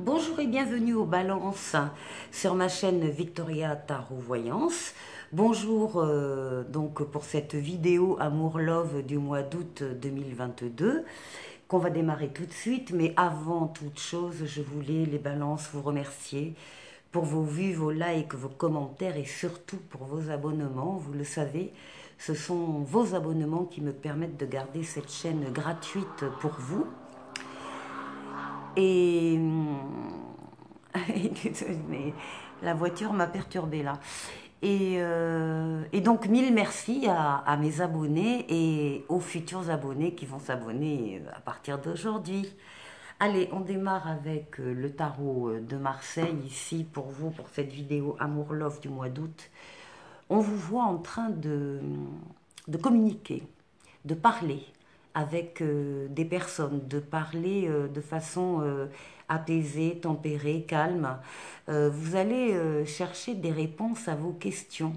Bonjour et bienvenue aux Balances sur ma chaîne Victoria Tarot Voyance. Bonjour donc pour cette vidéo Amour Love du mois d'août 2022 qu'on va démarrer tout de suite. Mais avant toute chose, je voulais les Balances vous remercier pour vos vues, vos likes, vos commentaires et surtout pour vos abonnements. Vous le savez, ce sont vos abonnements qui me permettent de garder cette chaîne gratuite pour vous. Et mais la voiture m'a perturbée là. Et donc, mille merci à mes abonnés et aux futurs abonnés qui vont s'abonner à partir d'aujourd'hui. Allez, on démarre avec le tarot de Marseille, ici pour vous, pour cette vidéo Amour Love du mois d'août. On vous voit en train de communiquer, de parler avec des personnes, de parler de façon apaisée, tempérée, calme. Vous allez chercher des réponses à vos questions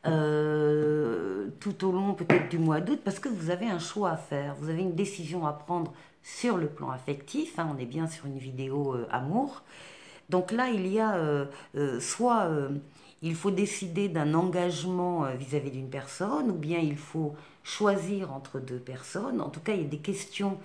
tout au long peut-être du mois d'août, parce que vous avez un choix à faire, vous avez une décision à prendre sur le plan affectif, hein, on est bien sur une vidéo amour. Donc là, il y a soit il faut décider d'un engagement vis-à-vis d'une personne, ou bien il faut choisir entre deux personnes. En tout cas, il y a des questions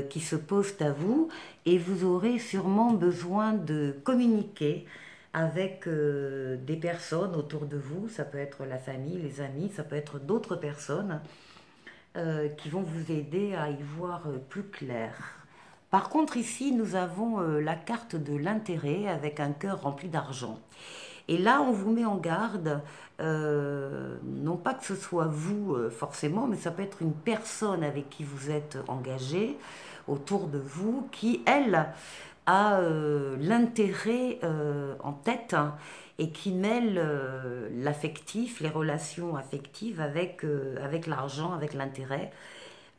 qui se posent à vous, et vous aurez sûrement besoin de communiquer avec des personnes autour de vous. Ça peut être la famille, les amis, ça peut être d'autres personnes qui vont vous aider à y voir plus clair. Par contre, ici, nous avons la carte de l'intérêt avec un cœur rempli d'argent. Et là, on vous met en garde, non pas que ce soit vous forcément, mais ça peut être une personne avec qui vous êtes engagé autour de vous, qui, elle, a l'intérêt en tête, hein, et qui mêle l'affectif, les relations affectives avec l'argent, avec l'intérêt,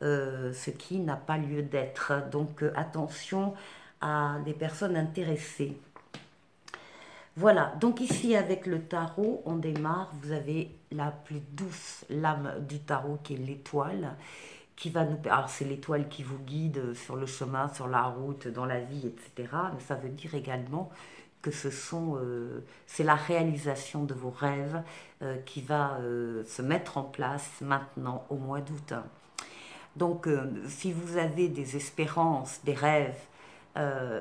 ce qui n'a pas lieu d'être. Donc attention à des personnes intéressées. Voilà, donc ici avec le tarot, on démarre. Vous avez la plus douce lame du tarot qui est l'étoile, qui va nous... Alors c'est l'étoile qui vous guide sur le chemin, sur la route, dans la vie, etc. Mais ça veut dire également que c'est la réalisation de vos rêves qui va se mettre en place maintenant au mois d'août. Donc, si vous avez des espérances, des rêves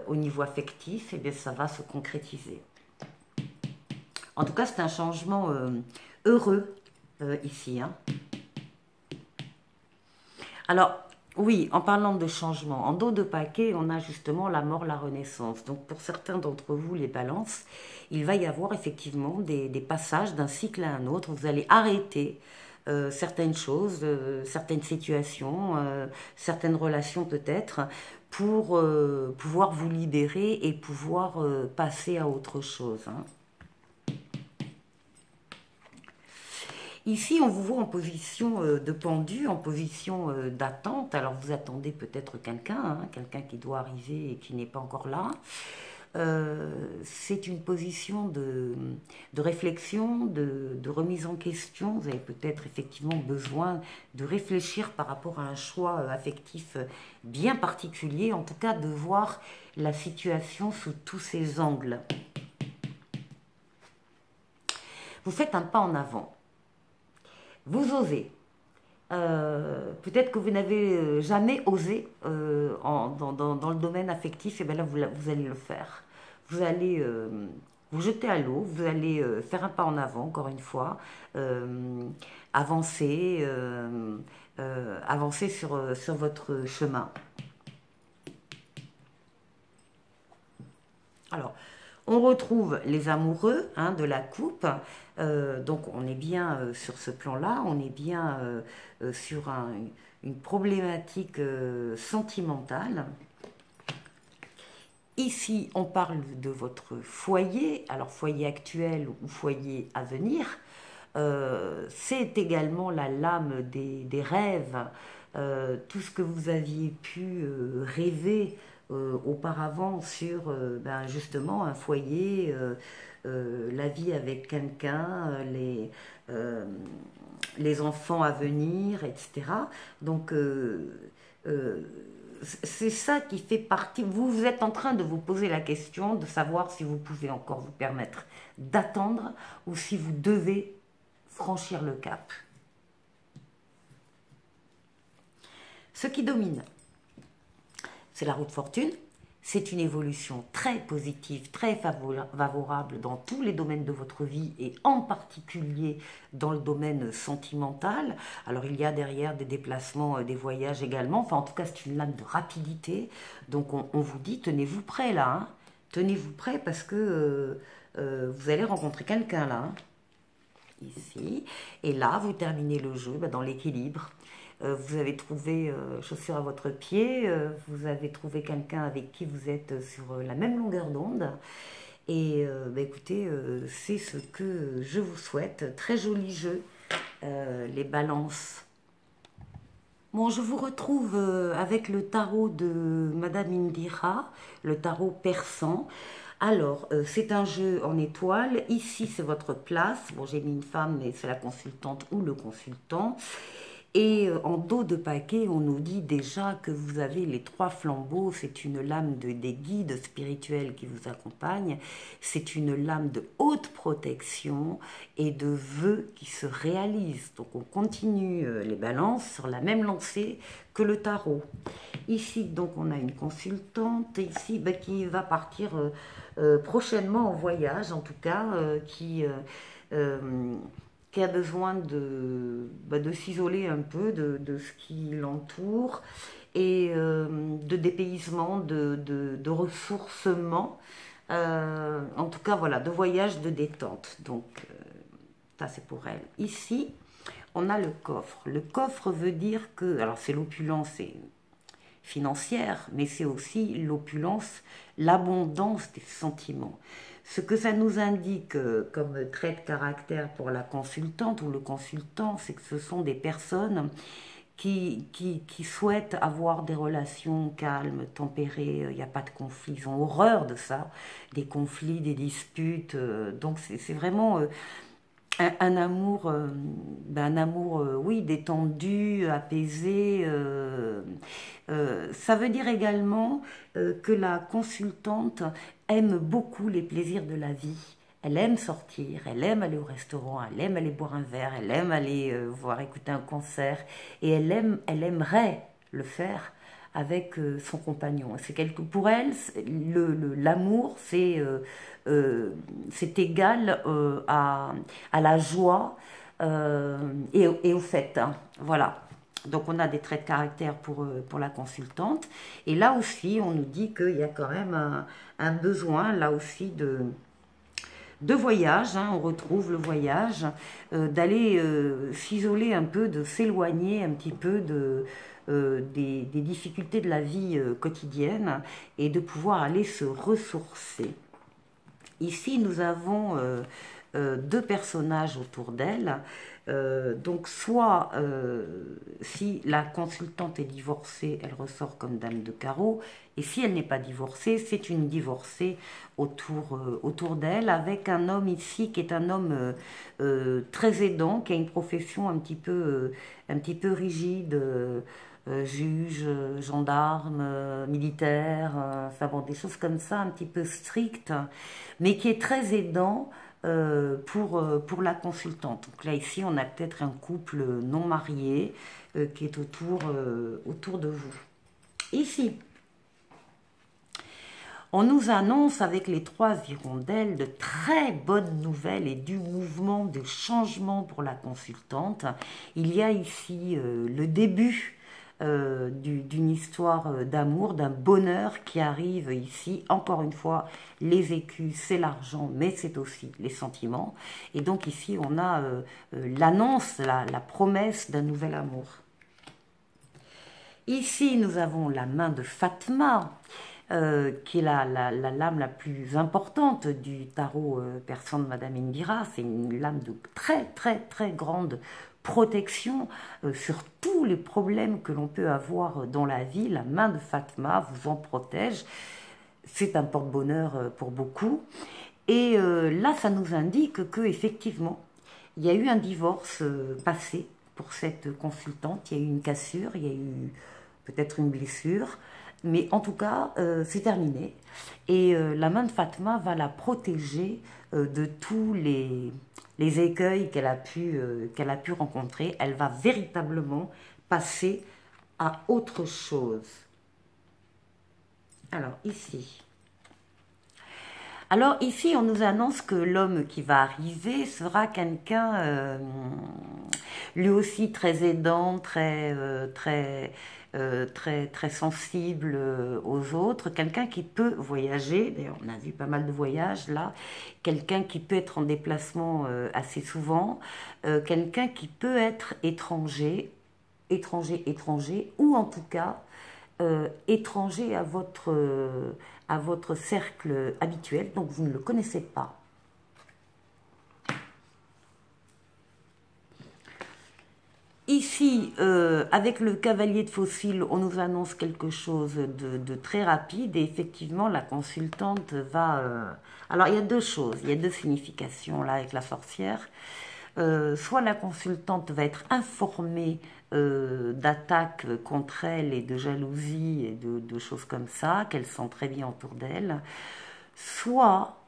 au niveau affectif, eh bien, ça va se concrétiser. En tout cas, c'est un changement heureux ici, hein. Alors, oui, en parlant de changement, en dos de paquet, on a justement la mort, la renaissance. Donc, pour certains d'entre vous, les balances, il va y avoir effectivement des passages d'un cycle à un autre. Vous allez arrêter certaines choses, certaines situations, certaines relations peut-être, pour pouvoir vous libérer et pouvoir passer à autre chose, hein. Ici, on vous voit en position de pendu, en position d'attente. Alors, vous attendez peut-être quelqu'un, hein, quelqu'un qui doit arriver et qui n'est pas encore là. C'est une position de réflexion, de remise en question. Vous avez peut-être effectivement besoin de réfléchir par rapport à un choix affectif bien particulier, en tout cas de voir la situation sous tous ses angles. Vous faites un pas en avant. Vous osez. Peut-être que vous n'avez jamais osé dans le domaine affectif, et bien là, vous allez le faire. Vous allez vous jeter à l'eau, vous allez faire un pas en avant, encore une fois, avancer, avancer sur votre chemin. Alors, on retrouve les amoureux, hein, de la coupe. Donc, on est bien sur ce plan-là. On est bien sur une problématique sentimentale. Ici, on parle de votre foyer. Alors, foyer actuel ou foyer à venir. C'est également la lame des rêves. Tout ce que vous aviez pu rêver auparavant sur justement un foyer, la vie avec quelqu'un, les enfants à venir, etc. Donc c'est ça qui fait partie. Vous êtes en train de vous poser la question de savoir si vous pouvez encore vous permettre d'attendre ou si vous devez franchir le cap. Ce qui domine, c'est la roue de fortune. C'est une évolution très positive, très favorable dans tous les domaines de votre vie et en particulier dans le domaine sentimental. Alors il y a derrière des déplacements, des voyages également. Enfin en tout cas c'est une lame de rapidité. Donc on vous dit tenez-vous prêt là. Hein. Tenez-vous prêt parce que vous allez rencontrer quelqu'un là. Hein. Ici. Et là vous terminez le jeu dans l'équilibre. Vous avez trouvé chaussure à votre pied, vous avez trouvé quelqu'un avec qui vous êtes sur la même longueur d'onde. Et écoutez, c'est ce que je vous souhaite. Très joli jeu, les balances. Bon, je vous retrouve avec le tarot de Madame Indira, le tarot persan. Alors, c'est un jeu en étoiles. Ici, c'est votre place. Bon, j'ai mis une femme, mais c'est la consultante ou le consultant. Et en dos de paquet, on nous dit déjà que vous avez les 3 flambeaux. C'est une lame des guides spirituels qui vous accompagnent. C'est une lame de haute protection et de vœux qui se réalisent. Donc on continue les balances sur la même lancée que le tarot. Ici, donc, on a une consultante ici qui va partir prochainement en voyage, en tout cas, qui a besoin de s'isoler un peu de ce qui l'entoure et de dépaysement, de ressourcement, en tout cas voilà, de voyage, de détente. Donc ça c'est pour elle. Ici, on a le coffre. Le coffre veut dire que, alors c'est l'opulence financière, mais c'est aussi l'opulence, l'abondance des sentiments. Ce que ça nous indique comme trait de caractère pour la consultante ou le consultant, c'est que ce sont des personnes qui souhaitent avoir des relations calmes, tempérées, il n'y a pas de conflits, ils ont horreur de ça, des conflits, des disputes, donc c'est vraiment un amour, oui, détendu, apaisé. Ça veut dire également que la consultante aime beaucoup les plaisirs de la vie. Elle aime sortir, elle aime aller au restaurant, elle aime aller boire un verre, elle aime aller voir écouter un concert et elle aimerait le faire avec son compagnon. C'est pour elle, l'amour, c'est égal à la joie et au fait. Hein. Voilà. Donc on a des traits de caractère pour la consultante. Et là aussi, on nous dit qu'il y a quand même un besoin, là aussi, de voyage, hein, on retrouve le voyage, d'aller s'isoler un peu, de s'éloigner un petit peu des difficultés de la vie quotidienne et de pouvoir aller se ressourcer. Ici, nous avons 2 personnages autour d'elle. Donc, soit si la consultante est divorcée, elle ressort comme dame de carreau. Et si elle n'est pas divorcée, c'est une divorcée autour d'elle, avec un homme ici qui est un homme très aidant, qui a une profession un petit peu rigide, juge, gendarme, militaire, enfin bon, des choses comme ça, un petit peu strictes, mais qui est très aidant pour la consultante. Donc là, ici, on a peut-être un couple non marié qui est autour de vous. Ici, on nous annonce avec les 3 hirondelles de très bonnes nouvelles et du mouvement de changement pour la consultante. Il y a ici le début d'une histoire d'amour, d'un bonheur qui arrive ici. Encore une fois, les écus, c'est l'argent, mais c'est aussi les sentiments. Et donc ici, on a l'annonce, la promesse d'un nouvel amour. Ici, nous avons la main de Fatma, qui est la lame la plus importante du tarot persan de Madame Indira. C'est une lame de très très très grande protection sur tous les problèmes que l'on peut avoir dans la vie. La main de Fatma vous en protège. C'est un porte-bonheur pour beaucoup. Et là, ça nous indique que effectivement, il y a eu un divorce passé pour cette consultante. Il y a eu une cassure, il y a eu peut-être une blessure. Mais en tout cas, c'est terminé. Et la main de Fatma va la protéger de tous les écueils qu'elle a pu rencontrer. Elle va véritablement passer à autre chose. Alors ici. Alors ici, on nous annonce que l'homme qui va arriver sera quelqu'un, lui aussi très aidant, très sensible aux autres, quelqu'un qui peut voyager, d'ailleurs on a vu pas mal de voyages là, quelqu'un qui peut être en déplacement assez souvent, quelqu'un qui peut être étranger, ou en tout cas étranger à votre cercle habituel, donc vous ne le connaissez pas. Ici, avec le cavalier de fossiles, on nous annonce quelque chose de très rapide et effectivement, la consultante va... Alors, il y a deux choses, il y a deux significations là avec la sorcière. Soit la consultante va être informée d'attaques contre elle et de jalousie et de choses comme ça, qu'elle sent très bien autour d'elle. Soit...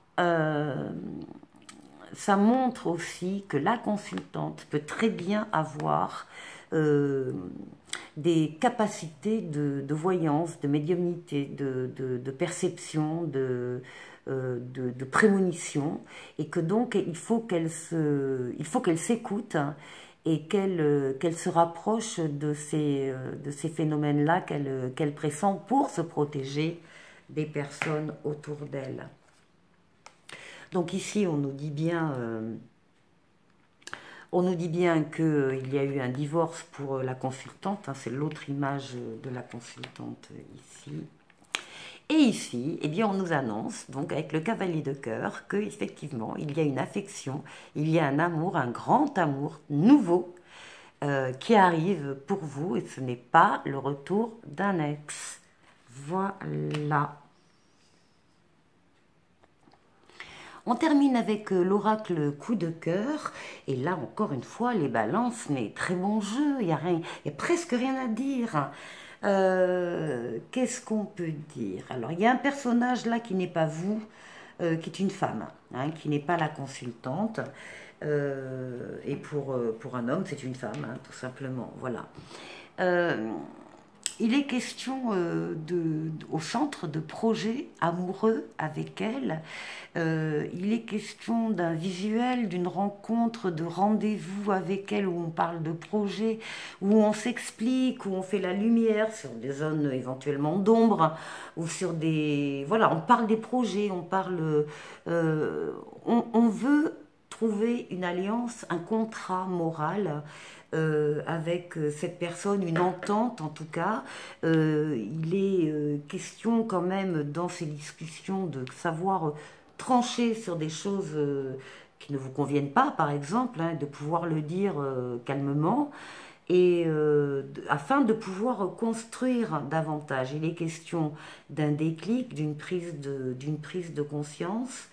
ça montre aussi que la consultante peut très bien avoir des capacités de voyance, de médiumnité, de perception, de prémonition, et que donc il faut qu'elle s'écoute et qu'elle se rapproche de ces phénomènes-là qu'elle pressent pour se protéger des personnes autour d'elle. Donc ici, on nous dit bien qu'il y a eu un divorce pour la consultante, hein, c'est l'autre image de la consultante ici. Et ici, eh bien, on nous annonce, donc avec le cavalier de cœur, qu'effectivement, il y a une affection, il y a un amour, un grand amour nouveau qui arrive pour vous, et ce n'est pas le retour d'un ex. Voilà. On termine avec l'oracle coup de cœur, et là encore une fois les balances, mais très bon jeu, il n'y a presque rien à dire. Qu'est-ce qu'on peut dire? Alors il y a un personnage là qui n'est pas vous, qui est une femme, hein, qui n'est pas la consultante, et pour un homme c'est une femme, hein, tout simplement, voilà. Il est question au centre de projets amoureux avec elle. Il est question d'un visuel, d'une rencontre, de rendez-vous avec elle où on parle de projets, où on s'explique, où on fait la lumière sur des zones éventuellement d'ombre, ou sur des... Voilà, on parle des projets, on parle... on veut trouver une alliance, un contrat moral avec cette personne, une entente en tout cas. Il est question quand même dans ces discussions de savoir trancher sur des choses qui ne vous conviennent pas, par exemple, hein, de pouvoir le dire calmement, et afin de pouvoir construire davantage. Il est question d'un déclic, d'une prise de conscience.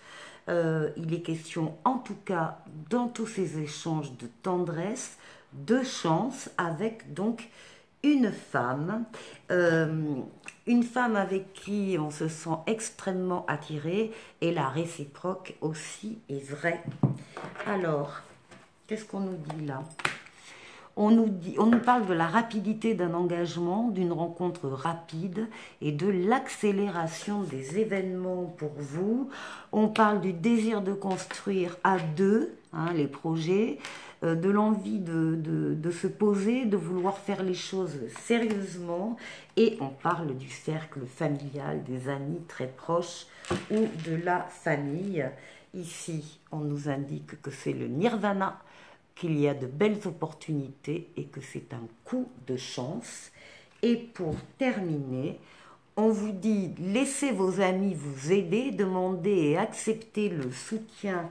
Il est question, en tout cas, dans tous ces échanges de tendresse, de chance, avec donc une femme avec qui on se sent extrêmement attiré, et la réciproque aussi est vraie. Alors, qu'est-ce qu'on nous dit là ? On nous parle de la rapidité d'un engagement, d'une rencontre rapide et de l'accélération des événements pour vous. On parle du désir de construire à deux, hein, les projets, de l'envie de se poser, de vouloir faire les choses sérieusement, et on parle du cercle familial, des amis très proches ou de la famille. Ici, on nous indique que c'est le nirvana, qu'il y a de belles opportunités et que c'est un coup de chance. Et pour terminer, on vous dit, laissez vos amis vous aider, demandez et acceptez le soutien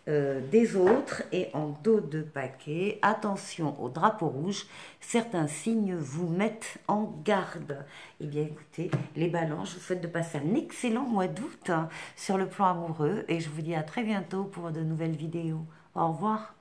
des autres. Et en dos de paquet, attention au drapeau rouge, certains signes vous mettent en garde. Eh bien écoutez, les balances, je vous souhaite de passer un excellent mois d'août sur le plan amoureux, et je vous dis à très bientôt pour de nouvelles vidéos. Au revoir.